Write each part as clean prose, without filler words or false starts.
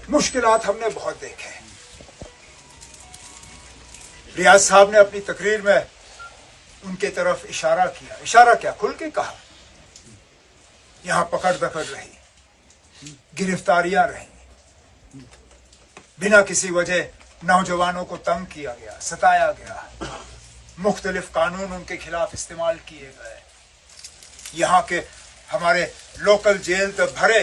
मुश्किलात हमने बहुत देखे हैं। रियाज साहब ने अपनी तकरीर में उनके तरफ इशारा किया, इशारा क्या, खुल के कहा। यहां पकड़ दकड़ रही, गिरफ्तारियां रही, बिना किसी वजह नौजवानों को तंग किया गया, सताया गया, मुख्तलिफ कानून उनके खिलाफ इस्तेमाल किए गए। यहाँ के हमारे लोकल जेल तक भरे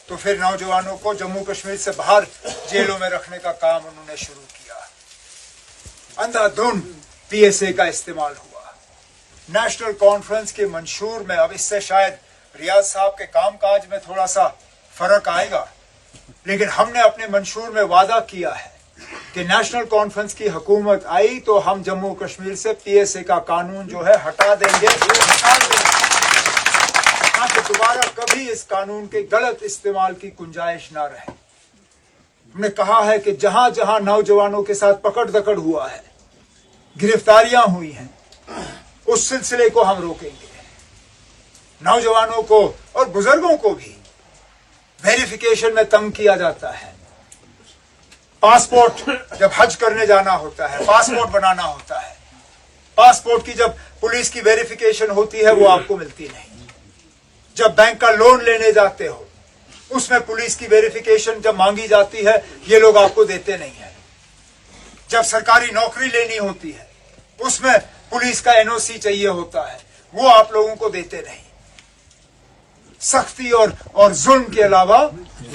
तो फिर नौजवानों को जम्मू कश्मीर से बाहर जेलों में रखने का काम उन्होंने शुरू किया। अंधाधुंध पीएसए का इस्तेमाल हुआ। नेशनल कॉन्फ्रेंस के मंशूर में अब इससे शायद रियाज साहब के कामकाज में थोड़ा सा फर्क आएगा, लेकिन हमने अपने मंशूर में वादा किया है कि नेशनल कॉन्फ्रेंस की हुकूमत आई तो हम जम्मू कश्मीर से पीएसए का कानून जो है हटा देंगे, ताकि दोबारा कभी इस कानून के गलत इस्तेमाल की गुंजाइश ना रहे। हमने कहा है कि जहां जहां नौजवानों के साथ पकड़ दकड़ हुआ है, गिरफ्तारियां हुई हैं, उस सिलसिले को हम रोकेंगे। नौजवानों को और बुजुर्गों को भी वेरिफिकेशन में तंग किया जाता है। पासपोर्ट जब हज करने जाना होता है, पासपोर्ट बनाना होता है, पासपोर्ट की जब पुलिस की वेरिफिकेशन होती है वो आपको मिलती नहीं। जब बैंक का लोन लेने जाते हो उसमें पुलिस की वेरिफिकेशन जब मांगी जाती है, ये लोग आपको देते नहीं है। जब सरकारी नौकरी लेनी होती है उसमें पुलिस का एनओसी चाहिए होता है, वो आप लोगों को देते नहीं। सख्ती और जुल्म के अलावा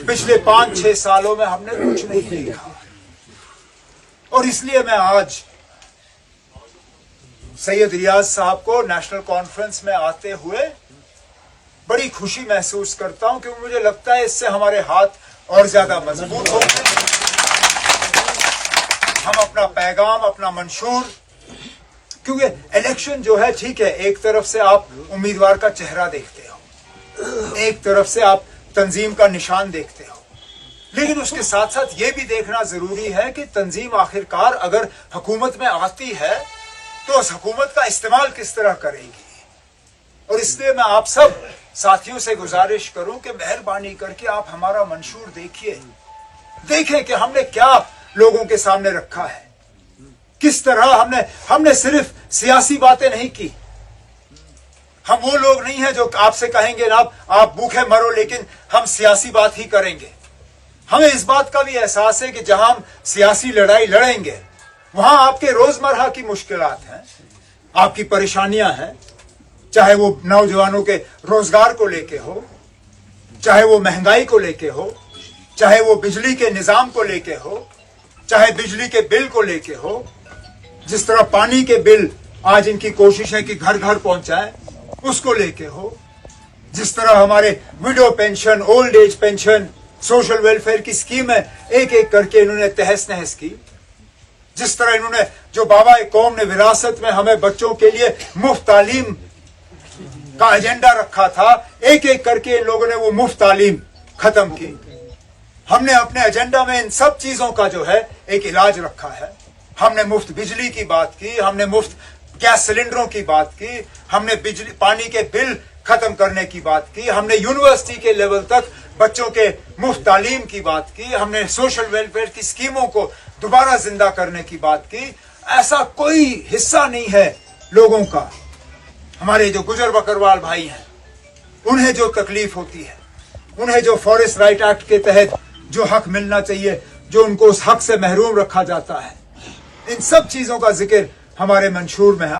पिछले 5-6 सालों में हमने कुछ नहीं देखा। और इसलिए मैं आज सैयद रियाज साहब को नेशनल कॉन्फ्रेंस में आते हुए बड़ी खुशी महसूस करता हूं, क्योंकि मुझे लगता है इससे हमारे हाथ और ज्यादा मजबूत होंगे। हम अपना पैगाम, अपना मंशूर, क्योंकि इलेक्शन जो है ठीक है, एक तरफ से आप उम्मीदवार का चेहरा देखते हो, एक तरफ से आप तंजीम का निशान देखते हो, लेकिन उसके साथ साथ ये भी देखना जरूरी है कि तंजीम आखिरकार अगर हुकूमत में आती है तो उस हुकूमत का इस्तेमाल किस तरह करेगी। और इसलिए मैं आप सब साथियों से गुजारिश करूं कि मेहरबानी करके आप हमारा मंशूर देखिए, देखें कि हमने क्या लोगों के सामने रखा है, किस तरह हमने सिर्फ सियासी बातें नहीं की। हम वो लोग नहीं हैं जो आपसे कहेंगे ना आप भूखे मरो, लेकिन हम सियासी बात ही करेंगे। हमें इस बात का भी एहसास है कि जहां हम सियासी लड़ाई लड़ेंगे वहां आपके रोजमर्रा की मुश्किलात हैं, आपकी परेशानियां हैं, चाहे वो नौजवानों के रोजगार को लेके हो, चाहे वो महंगाई को लेके हो, चाहे वो बिजली के निजाम को लेके हो, चाहे बिजली के बिल को लेके हो। जिस तरह पानी के बिल आज इनकी कोशिश है कि घर घर पहुंचाएं, उसको लेके हो। जिस तरह हमारे window pension, old age pension, social welfare की स्कीम है, एक एक करके इन्होंने तहस नहस की। जिस तरह इन्होंने जो बाबा कौम ने विरासत में हमें बच्चों के लिए मुफ्त तालीम का एजेंडा रखा था, एक एक करके इन लोगों ने वो मुफ्त तालीम खत्म की। हमने अपने एजेंडा में इन सब चीजों का जो है एक इलाज रखा है। हमने मुफ्त बिजली की बात की, हमने मुफ्त गैस सिलेंडरों की बात की, हमने बिजली पानी के बिल खत्म करने की बात की, हमने यूनिवर्सिटी के लेवल तक बच्चों के मुफ्त तालीम की बात की, हमने सोशल वेलफेयर की स्कीमों को दोबारा जिंदा करने की बात की। ऐसा कोई हिस्सा नहीं है लोगों का, हमारे जो गुजर बकरवाल भाई हैं, उन्हें जो तकलीफ होती है, उन्हें जो फॉरेस्ट राइट एक्ट के तहत जो हक मिलना चाहिए, जो उनको उस हक से महरूम रखा जाता है, इन सब चीजों का जिक्र हमारे मंशूर में है।